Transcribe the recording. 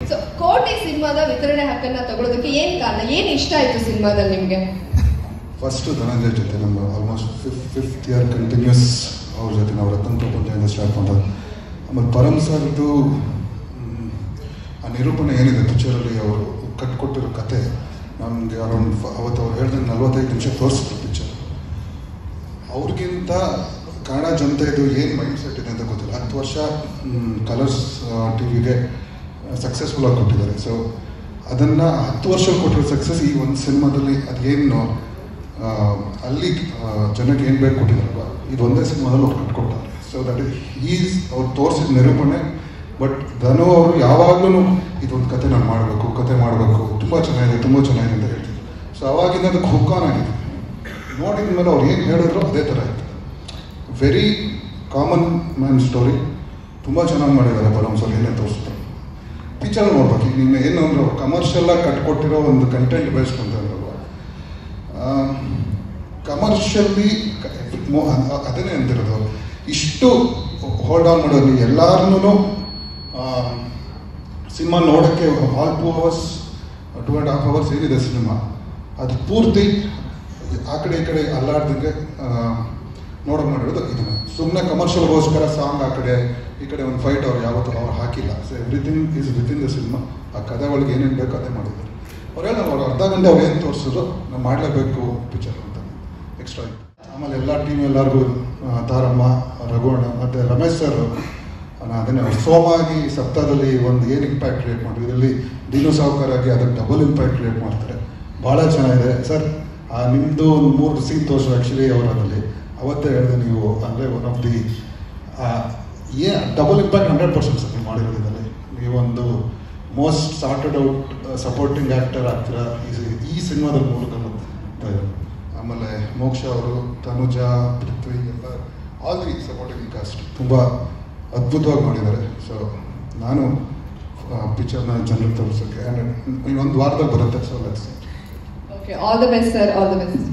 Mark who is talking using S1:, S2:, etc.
S1: So ಕೋಟಿ ಸಿನಿಮಾದ ವಿತರಣೆ ಹಕ್ಕನ್ನ ತಗೊಳ್ಳೋದಕ್ಕೆ ಏನ್ ಕಾರಣ, ಏನ್ ಇಷ್ಟ ಆಯ್ತು ಸಿನಿಮಾದಲ್ಲಿ ನಿಮ್ಗೆ?
S2: ಫಸ್ಟ್ ಧನಂಜಯ್ ಜೊತೆ ನಮ್ಮ ಆಲ್ಮೋಸ್ಟ್ ಫಿಫ್ತ್ ಇಯರ್ ಕಂಟಿನ್ಯೂಸ್ ಅವ್ರ ಜೊತೆ ನಾವು ರತನ್ ಪ್ರಪಂಚದಿಂದ ಸ್ಟಾರ್ಟ್ ಮಾಡೋದು. ಆಮೇಲೆ ಪರಮ್ ಸರ್ದು ಆ ನಿರೂಪಣೆ ಏನಿದೆ ಪಿಕ್ಚರಲ್ಲಿ ಅವರು ಕಟ್ಕೊಟ್ಟಿರೋ ಕತೆ ನಮಗೆ ಅರೌಂಡ್ ಅವತ್ತು ಅವ್ರು ಹೇಳಿದ್ರೆ 45 ನಿಮಿಷ ತೋರಿಸಿದ್ರು ಪಿಕ್ಚರ್. ಅವ್ರಿಗಿಂತ ಕನ್ನಡ ಜನತೆದು ಏನು ಮೈಂಡ್ ಸೆಟ್ ಇದೆ ಅಂತ ಗೊತ್ತಿಲ್ಲ. 10 ವರ್ಷ ಕಲರ್ಸ್ ಟಿವಿಗೆ ಸಕ್ಸಸ್ಫುಲ್ ಆಗಿ ಕೊಟ್ಟಿದ್ದಾರೆ. ಸೊ ಅದನ್ನು 10 ವರ್ಷ ಕೊಟ್ಟಿರೋ ಸಕ್ಸಸ್ ಈ ಒಂದು ಸಿನಿಮಾದಲ್ಲಿ ಅದೇನು ಅಲ್ಲಿ ಜನಕ್ಕೆ ಏನು ಬೇಕು ಕೊಟ್ಟಿದ್ದಾರಲ್ವ, ಇದು ಒಂದೇ ಸಿನಿಮಾದಲ್ಲಿ ಅವ್ರು ಕಟ್ಕೊಡ್ತಾರೆ. ಸೊ ದಟ್ ಈಸ್ ಅವ್ರು ತೋರಿಸಿದ ನಿರೂಪಣೆ. ಬಟ್ ಧನು ಅವರು ಯಾವಾಗಲೂ ಇದೊಂದು ಕತೆ ನಾನು ಮಾಡಬೇಕು, ತುಂಬ ಚೆನ್ನಾಗಿದೆ ಅಂತ ಹೇಳ್ತಿದ್ರು. ಸೊ ಅವಾಗಿಂದ ಅದಕ್ಕೆ ಹುಕ್ಕಾನ್ ಆಗಿದೆ. ನೋಡಿದ ಮೇಲೆ ಅವ್ರು ಏನು ಹೇಳಿದ್ರು ಅದೇ ಥರ ಇತ್ತು. Very common man story. ತುಂಬ ಚೆನ್ನಾಗಿ ಮಾಡಿದ್ದಾರೆ ಪರಮ್ ಸರ್. ಏನೇ ತೋರಿಸ್ತಾರೆ ಪಿಕ್ಚರ್ ನೋಡ್ಬೇಕು. ಈಗ ನಿಮ್ಮ ಏನು ಅಂದ್ರೆ ಕಮರ್ಷಿಯಲ್ಲಾಗಿ ಕಟ್ಕೊಟ್ಟಿರೋ ಒಂದು ಕಂಟೆಂಟ್ ಬೇಸ್ಡ್ ಅಂತ ಅಂದ್ರಲ್ವ, ಕಮರ್ಷಿಯಲಿ ಅದನ್ನೇ ಅಂತಿರೋದು. ಇಷ್ಟು ಹೋಲ್ಡ್ ಆನ್ ಮಾಡೋದು ಎಲ್ಲಾರನ್ನೂ ಸಿನಿಮಾ ನೋಡೋಕ್ಕೆ ಆಲ್ 2 hours 2.5 hours ಏನಿದೆ ಸಿನಿಮಾ, ಅದು ಪೂರ್ತಿ ಆ ಕಡೆ ಈ ಕಡೆ ಅಲ್ಲಾಡ್ದಂಗೆ ನೋಡೋಕೆ ಮಾಡಿರೋದು ಇದನ್ನು. ಸುಮ್ಮನೆ ಕಮರ್ಷಿಯಲ್ಗೋಸ್ಕರ ಸಾಂಗ್ ಆ ಕಡೆ ಈ ಕಡೆ ಒಂದು ಫೈಟ್ ಅವ್ರು ಯಾವತ್ತೂ ಅವ್ರು ಹಾಕಿಲ್ಲ. So everything is within the cinema. ಆ ಕಥೆ ಒಳಗೆ ಏನೇನು ಬೇಕು ಅದೇ ಮಾಡಿದ್ದಾರೆ. ಅವ್ರು ಅರ್ಧ ಗಂಟೆ ಅವ್ರು ಏನು ತೋರಿಸಿದ್ರು ನಾವು ಮಾಡಲೇಬೇಕು ಪಿಕ್ಚರ್ ಅಂತ ಎಕ್ಸ್ಟ್ರಾ ಇತ್ತು. ಆಮೇಲೆ ಎಲ್ಲ ಟೀಮ್ ಎಲ್ಲರಿಗೂ ತಾರಮ್ಮ, ರಘುವಣ್ಣ ಮತ್ತು ರಮೇಶ್ ಸರ್ ಅದನ್ನೇ ಸೋಮಾಗಿ ಸಪ್ತಾಹದಲ್ಲಿ ಒಂದು ಏನು ಇಂಪ್ಯಾಕ್ಟ್ ಕ್ರಿಯೇಟ್ ಮಾಡಿದ್ರು, ಇದರಲ್ಲಿ ದೀನು ಸಾವುಕಾರಾಗಿ ಅದಕ್ಕೆ ಡಬಲ್ ಇಂಪ್ಯಾಕ್ಟ್ ಕ್ರಿಯೇಟ್ ಮಾಡ್ತಾರೆ. ಭಾಳ ಚೆನ್ನಾಗಿದೆ ಸರ್. ನಿಮ್ಮದು ಒಂದು 3 ಸೀನ್ ತೋರಿಸು ಆ್ಯಕ್ಚುಲಿ ಅವರಲ್ಲಿ ಅವತ್ತೇ ಹೇಳಿದೆ ನೀವು. ಅಂದರೆ one of the double impact 100% sir ನೀವು ಮಾಡಿರೋದ್ರಲ್ಲಿ. ನೀವೊಂದು most sorted out supporting actor ಆಗ್ತೀರಾ ಈ ಸಿನಿಮಾದ ಮೂಲಕ. ಆಮೇಲೆ ಮೋಕ್ಷ ಅವರು, ತನುಜಾ, ಪೃಥ್ವಿ ಎಲ್ಲ ಆಲ್ ದಿ ಸಪೋರ್ಟಿಂಗ್ ಕಾಸ್ಟ್ ತುಂಬ ಅದ್ಭುತವಾಗಿ ಮಾಡಿದ್ದಾರೆ. ಸೊ ನಾನು ಪಿಕ್ಚರ್ನ ಜನರಿಗೆ ತೋರಿಸೋಕ್ಕೆ ಇನ್ನೊಂದು ವಾರದಲ್ಲಿ ಬರುತ್ತೆ. So let's
S1: okay, all the best sir, all the best.